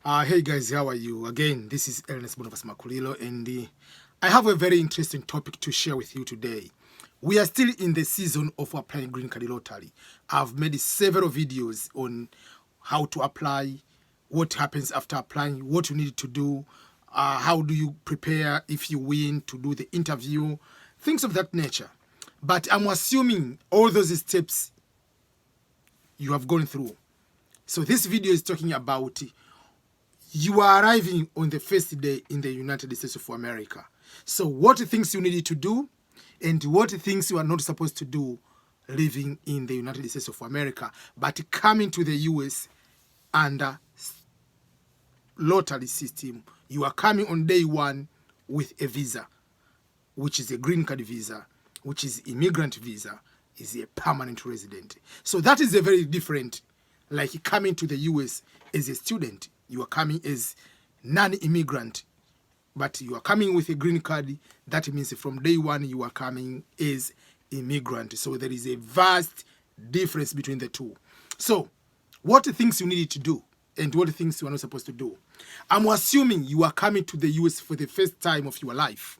Hey guys, how are you? Again, this is Ernest Bonifas Makulilo, and I have a very interesting topic to share with you today. We are still in the season of applying green card lottery. I've made several videos on how to apply, what happens after applying, what you need to do, how do you prepare if you win to do the interview, things of that nature. But I'm assuming all those steps you have gone through. So this video is talking about you are arriving on the first day in the United States of America. So what things you need to do and what things you are not supposed to do living in the United States of America, but coming to the US under lottery system. You are coming on day one with a visa, which is a green card visa, which is immigrant visa, is a permanent resident. So that is a very different, like coming to the US as a student. You are coming as non-immigrant, but you are coming with a green card. That means from day one, you are coming as immigrant. So there is a vast difference between the two. So what things you need to do and what things you are not supposed to do. I'm assuming you are coming to the US for the first time of your life.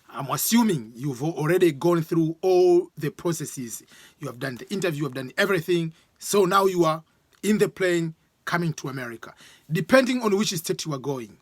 I'm assuming you've already gone through all the processes. You have done the interview, you have done everything. So now you are in the plane coming to America. Depending on which state you are going.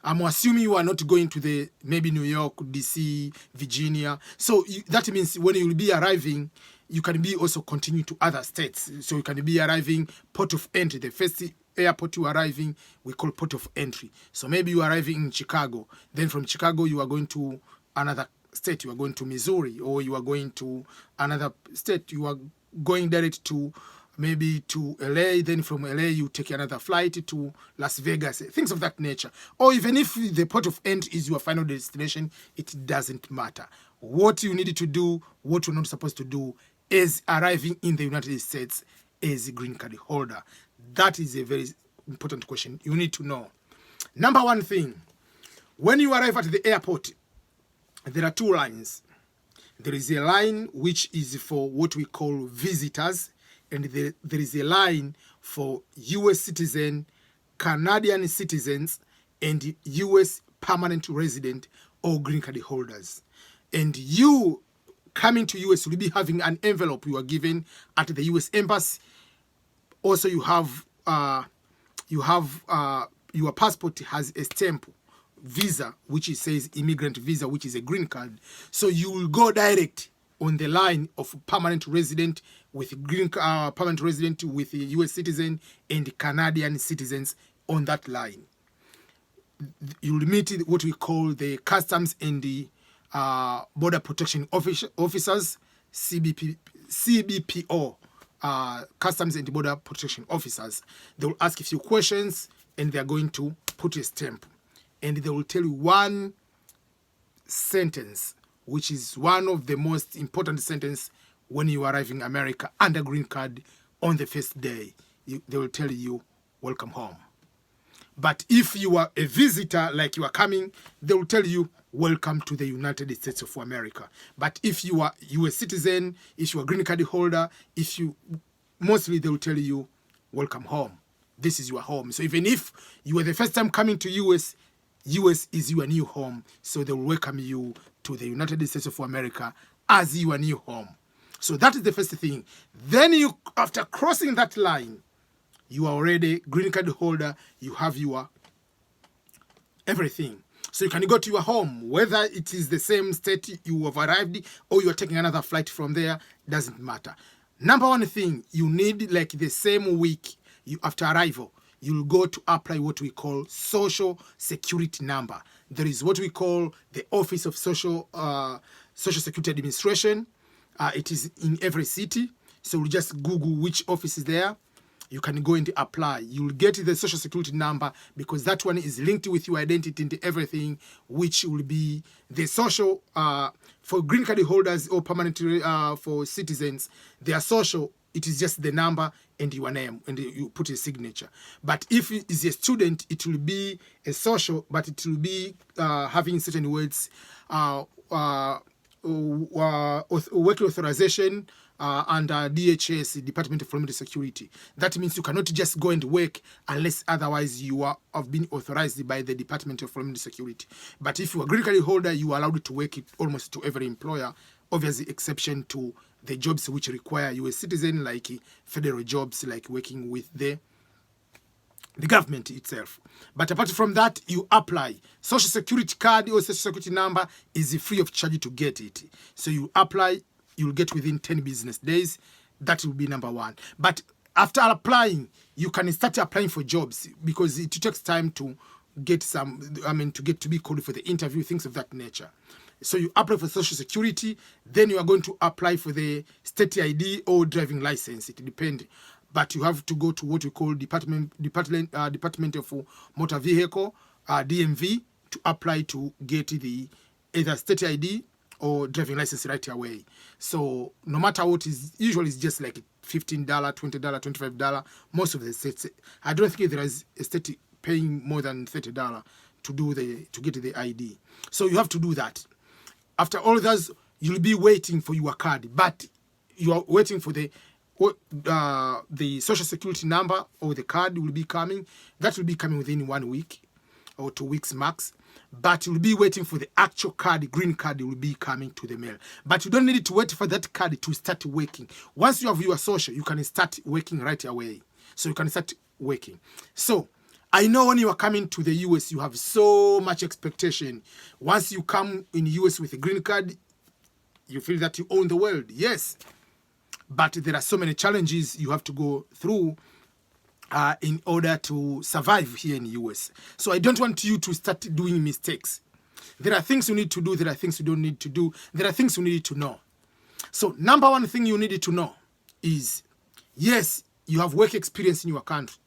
I'm assuming you are not going to the maybe New York, DC, Virginia. So that means when you will be arriving, you can be also continue to other states. So you can be arriving port of entry. The first airport you are arriving, we call port of entry. So maybe you are arriving in Chicago. Then from Chicago, you are going to another state. You are going to Missouri, or you are going to another state. You are going direct to maybe to LA, then from LA you take another flight to Las Vegas, things of that nature. Or even if the port of entry is your final destination, it doesn't matter. What you need to do, what you're not supposed to do, is arriving in the United States as a green card holder. That is a very important question you need to know. Number one thing, when you arrive at the airport, there are two lines. There is a line which is for what we call visitors, and there is a line for US citizen, Canadian citizens, and US permanent resident or green card holders. And you coming to US will be having an envelope you are given at the US embassy. Also, you have your passport has a stamp visa, which it says immigrant visa, which is a green card. So you will go direct on the line of permanent resident with permanent resident with a US citizen and Canadian citizens on that line. You will meet what we call the Customs and the Border Protection Officers, CBPO, Customs and Border Protection Officers. They will ask a few questions and they are going to put a stamp. And they will tell you one sentence, which is one of the most important sentences when you arrive in America under green card on the first day. They will tell you, welcome home. But if you are a visitor, like you are coming, they will tell you, welcome to the United States of America. But if you are a citizen, if you are a green card holder, mostly they will tell you, welcome home. This is your home. So even if you are the first time coming to US is your new home. So they will welcome you to the United States of America as your new home. So that is the first thing. Then after crossing that line, you are already green card holder. You have your everything. So you can go to your home, whether it is the same state you have arrived or you are taking another flight from there, doesn't matter. Number one thing, you need like the same week after arrival, you'll go to apply what we call Social Security number. There is what we call the Office of Social Security Administration. It is in every city. So we'll just Google which office is there. You can go and apply. You'll get the Social Security number because that one is linked with your identity and everything, which will be the social, for green card holders or permanent for citizens, their social, it is just the number and your name, and you put a signature. But if it is a student, it will be a social, but it will be having certain words, work authorization, under DHS, Department of Homeland Security. That means you cannot just go and work unless otherwise you have been authorized by the Department of Homeland Security. But if you are a green card holder, you are allowed to work it almost to every employer, obviously exception to the jobs which require US citizen, like federal jobs, like working with the government itself. But apart from that, you apply. Social Security card or Social Security number is free of charge to get it. So you apply, you'll get within 10 business days. That will be number one. But after applying, you can start applying for jobs because it takes time to get to be called for the interview, things of that nature. So you apply for Social Security, then you are going to apply for the state ID or driving license. It depends. But you have to go to what we call Department of Motor Vehicle, DMV, to apply to get the either state ID or driving license right away. So no matter what is, usually it's just like $15, $20, $25. Most of the states, I don't think there is a state paying more than $30 to get the ID. So you have to do that. After all that, you'll be waiting for your card, but you are waiting for the Social Security number or the card will be coming. That will be coming within 1 week or 2 weeks max. But you'll be waiting for the actual card, green card will be coming to the mail. But you don't need to wait for that card to start working. Once you have your social, you can start working right away. So you can start working. So I know when you are coming to the US, you have so much expectation. Once you come in the US with a green card, you feel that you own the world. Yes. But there are so many challenges you have to go through in order to survive here in the US. So I don't want you to start doing mistakes. There are things you need to do. There are things you don't need to do. There are things you need to know. So number one thing you need to know is, yes, you have work experience in your country.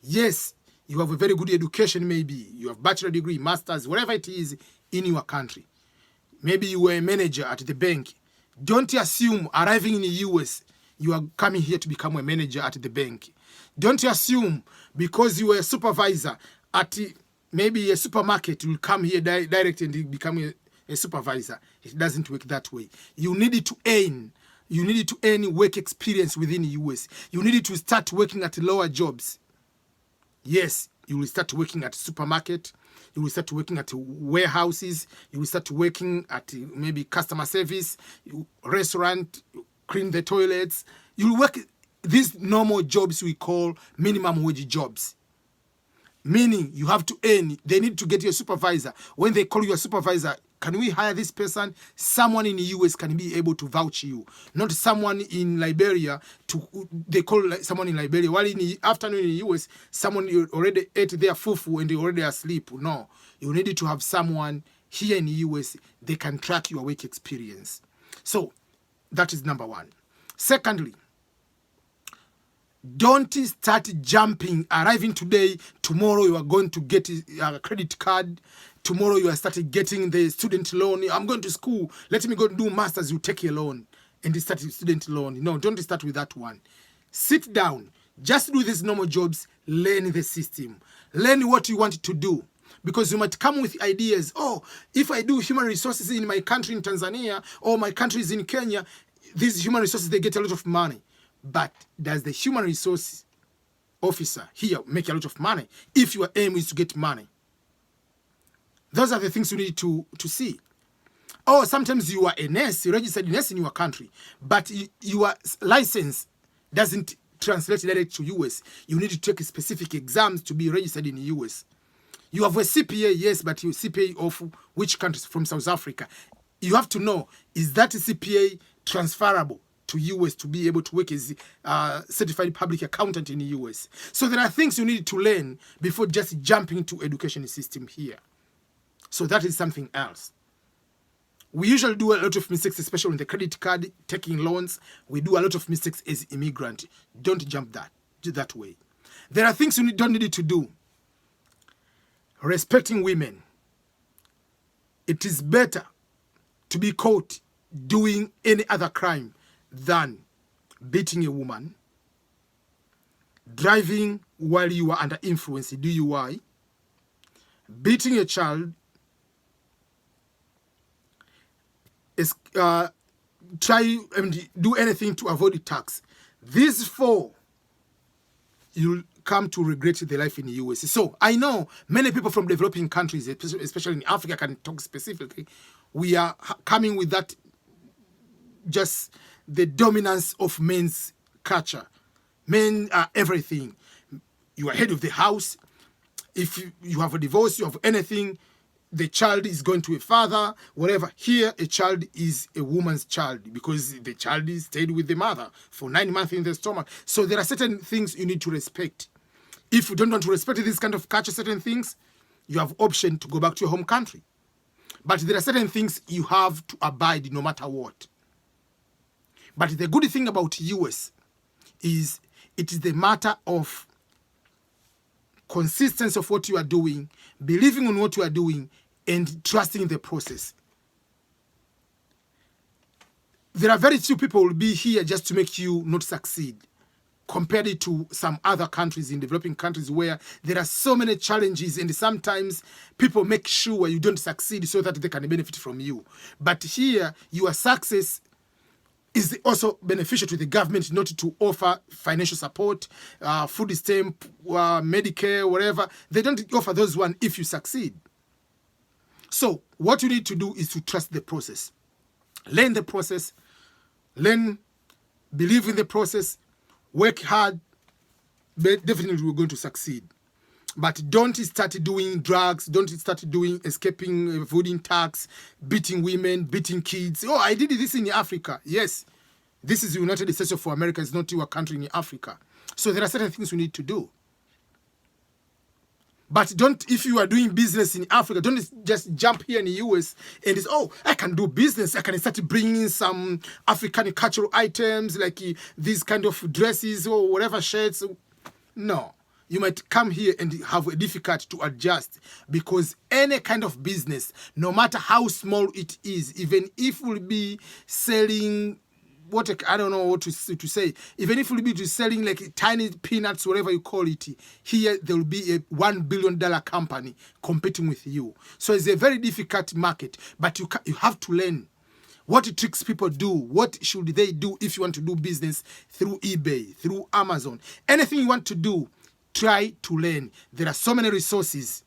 Yes, you have a very good education maybe. You have bachelor degree, master's, whatever it is in your country. Maybe you were a manager at the bank. Don't assume arriving in the US, you are coming here to become a manager at the bank. Don't assume because you were a supervisor at maybe a supermarket, you will come here direct and become a supervisor. It doesn't work that way. You need to earn. You need to earn work experience within the US. You need to start working at lower jobs. Yes, you will start working at supermarket. You will start working at warehouses. You will start working at maybe customer service, restaurant, clean the toilets. You will work these normal jobs we call minimum wage jobs. Meaning you have to earn. They need to get your supervisor. When they call you a supervisor, can we hire this person? Someone in the US can be able to vouch you. Not someone in Liberia. They call someone in Liberia. While in the afternoon in the US, someone already ate their fufu and they already asleep. No. You need to have someone here in the US. They can track your work experience. So that is number one. Secondly, don't start jumping, arriving today, tomorrow you are going to get a credit card, tomorrow you are starting getting the student loan. I'm going to school, let me go do masters, you take a loan and start a student loan. No, don't start with that one. Sit down, just do these normal jobs, learn the system, learn what you want to do. Because you might come with ideas, oh, if I do human resources in my country in Tanzania, or my country is in Kenya, these human resources, they get a lot of money. But does the human resource officer here make a lot of money if your aim is to get money? Those are the things you need to see. Or sometimes you are a nurse, registered nurse in your country, but your license doesn't translate direct to US. You need to take specific exams to be registered in the US. You have a CPA, yes, but your CPA of which country? From South Africa. You have to know, is that CPA transferable to US to be able to work as a certified public accountant in the US? So there are things you need to learn before just jumping into education system here. So that is something else. We usually do a lot of mistakes, especially on the credit card, taking loans. We do a lot of mistakes as immigrant. Don't jump that way. There are things you don't need to do. Respecting women. It is better to be caught doing any other crime than beating a woman, driving while you are under influence, DUI, beating a child, try and do anything to avoid the tax. These four, you'll come to regret the life in the US. So I know many people from developing countries, especially in Africa, can talk specifically. We are coming with that, just the dominance of men's culture. Men are everything. You are head of the house. If you have a divorce, you have anything, the child is going to a father, whatever. Here, a child is a woman's child because the child is stayed with the mother for 9 months in the stomach. So there are certain things you need to respect. If you don't want to respect this kind of culture, certain things, you have option to go back to your home country. But there are certain things you have to abide no matter what. But the good thing about US is it is the matter of consistency of what you are doing, believing in what you are doing, and trusting the process. There are very few people who will be here just to make you not succeed, compared it to some other countries in developing countries where there are so many challenges, and sometimes people make sure you don't succeed so that they can benefit from you. But here, your success is also beneficial to the government, not to offer financial support, food stamp, Medicare, whatever. They don't offer those ones if you succeed. So what you need to do is to trust the process. Learn the process. Learn, believe in the process. Work hard. But definitely we're going to succeed. But don't start doing drugs. Don't start doing escaping, avoiding tax, beating women, beating kids. Oh, I did this in Africa. Yes, this is the United States of America. It's not your country in Africa. So there are certain things we need to do. But don't, if you are doing business in Africa, don't just jump here in the US and it's, oh, I can do business. I can start bringing some African cultural items like these kind of dresses or whatever shirts. No. You might come here and have a difficulty to adjust, because any kind of business, no matter how small it is, even if we'll be selling what, I don't know what to say, even if we'll be selling like tiny peanuts, whatever you call it, here there will be a $1 billion company competing with you. So it's a very difficult market, but you have to learn what tricks people do, what should they do if you want to do business through eBay, through Amazon, anything you want to do. Try to learn. There are so many resources.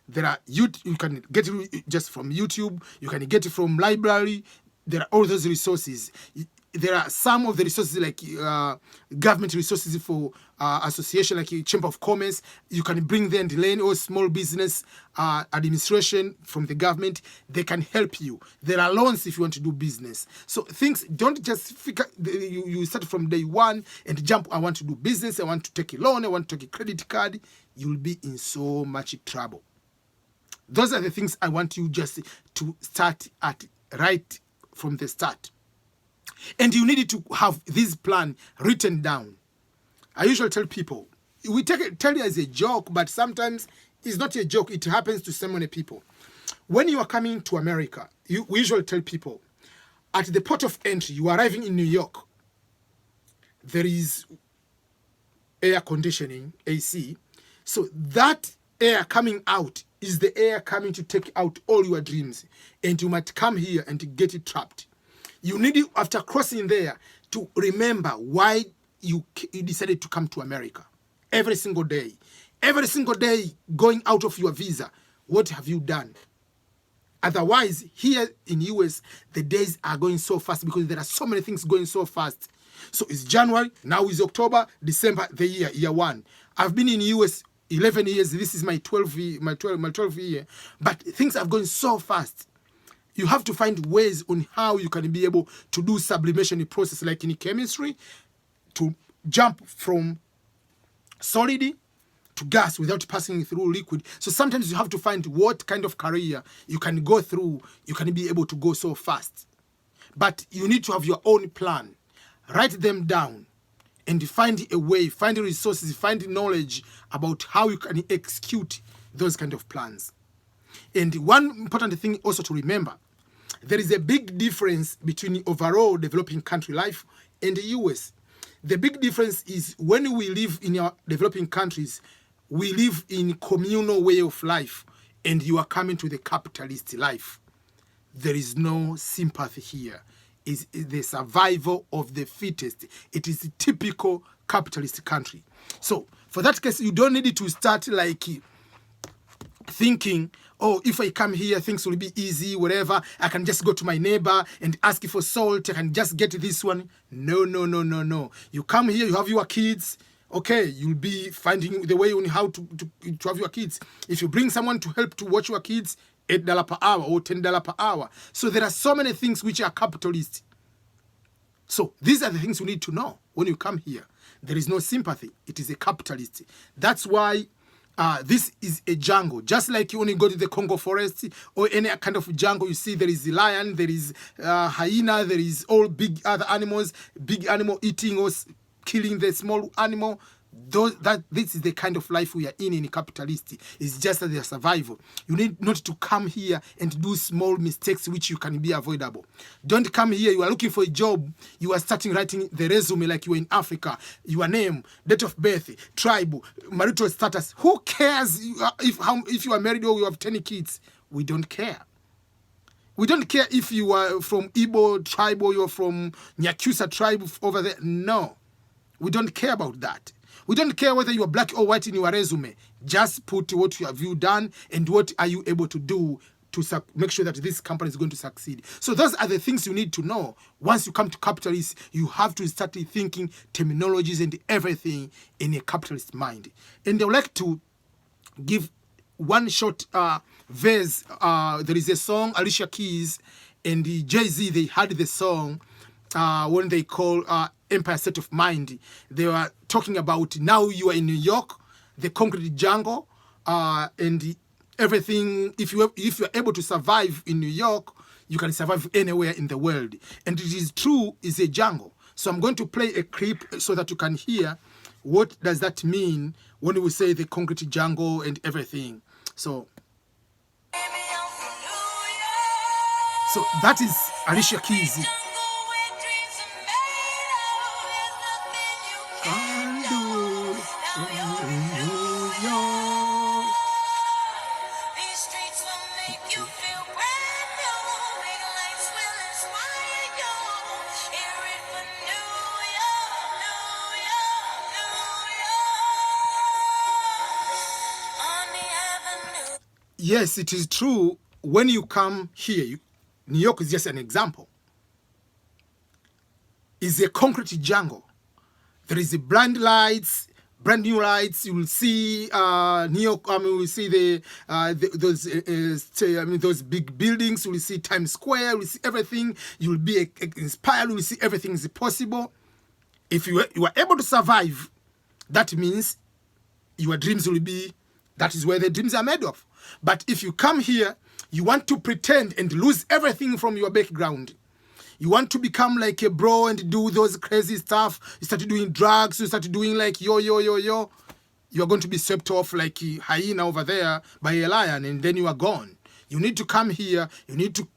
There are you can get it just from YouTube. You can get it from library. There are all those resources. There are some of the resources like government resources for association like Chamber of Commerce. You can bring them and learn, or small business administration from the government. They can help you. There are loans if you want to do business. So things, don't just figure, you start from day one and jump, I want to do business, I want to take a loan, I want to take a credit card. You'll be in so much trouble. Those are the things I want you just to start at right from the start. And you need to have this plan written down. I usually tell people, we tell you as a joke, but sometimes it's not a joke. It happens to so many people. When you are coming to America, we usually tell people, at the port of entry, you are arriving in New York, there is air conditioning, AC. So that air coming out is the air coming to take out all your dreams. And you might come here and get it trapped. You need, after crossing there, to remember why you decided to come to America. Every single day going out of your visa, what have you done? Otherwise, here in US, the days are going so fast because there are so many things going so fast. So it's January, now it's October, December, the year one. I've been in US 11 years. This is my 12th year. But things are going so fast. You have to find ways on how you can be able to do sublimation process, like in chemistry, to jump from solid to gas without passing through liquid. So sometimes you have to find what kind of career you can go through. You can be able to go so fast. But you need to have your own plan. Write them down and find a way, find resources, find knowledge about how you can execute those kind of plans. And one important thing also to remember, there is a big difference between overall developing country life and the US. The big difference is when we live in our developing countries, we live in communal way of life, and you are coming to the capitalist life. There is no sympathy here. is the survival of the fittest. It is a typical capitalist country. So for that case, you don't need to start like thinking, oh, if I come here, things will be easy, whatever. I can just go to my neighbor and ask for salt. I can just get this one. No, no, no, no, no. You come here, you have your kids. Okay, you'll be finding the way on how to have your kids. If you bring someone to help to watch your kids, $8 per hour or $10 per hour. So there are so many things which are capitalist. So these are the things you need to know when you come here. There is no sympathy. It is a capitalist. That's why this is a jungle. Just like you only go to the Congo forest or any kind of jungle, you see there is a lion, there is hyena, there is all big other animals, big animal eating or killing the small animal. This is the kind of life we are in capitalist. It's just their survival. You need not to come here and do small mistakes which you can be avoidable. Don't come here, you are looking for a job, you are starting writing the resume like you are in Africa, your name, date of birth, tribe, marital status. Who cares if you are married or you have 10 kids? We don't care. We don't care if you are from Igbo tribe or you're from Nyakyusa tribe over there. No, we don't care about that. We don't care whether you are black or white in your resume. Just put what have you done and what are you able to do to make sure that this company is going to succeed. So those are the things you need to know. Once you come to capitalists, you have to start thinking terminologies and everything in a capitalist mind. And I would like to give one short verse. There is a song, Alicia Keys and Jay-Z, they had the song when they call Empire State of Mind. They were talking about now you are in New York, the concrete jungle, and everything. If you're able to survive in New York, you can survive anywhere in the world. And it is true, it's a jungle. So I'm going to play a clip so that you can hear what does that mean when we say the concrete jungle and everything. So that is Alicia Keys. Yes, it is true. When you come here, New York is just an example. It's a concrete jungle. There is a brand new lights. You will see New York. We will see those big buildings. You will see Times Square. You will see everything. You will be inspired. You will see everything is possible. If you are able to survive, that means your dreams will be. That is where the dreams are made of. But if you come here, you want to pretend and lose everything from your background. You want to become like a bro and do those crazy stuff. You start doing drugs. You start doing like yo. You're going to be swept off like a hyena over there by a lion, and then you are gone. You need to come here. You need to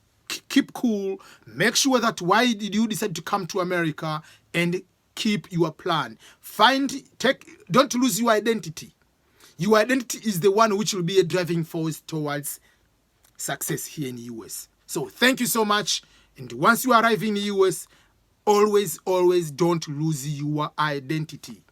keep cool. Make sure that why did you decide to come to America, and keep your plan. Don't lose your identity. Your identity is the one which will be a driving force towards success here in the US. So thank you so much. And once you arrive in the US, always don't lose your identity.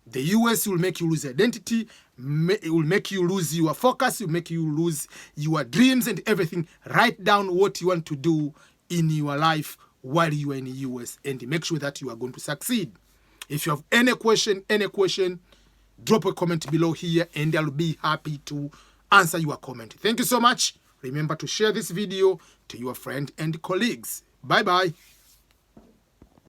The US will make you lose identity. It will make you lose your focus. It will make you lose your dreams and everything. Write down what you want to do in your life while you are in the US, and make sure that you are going to succeed. If you have any question, drop a comment below here, and I'll be happy to answer your comment. Thank you so much. Remember to share this video to your friends and colleagues. Bye-bye.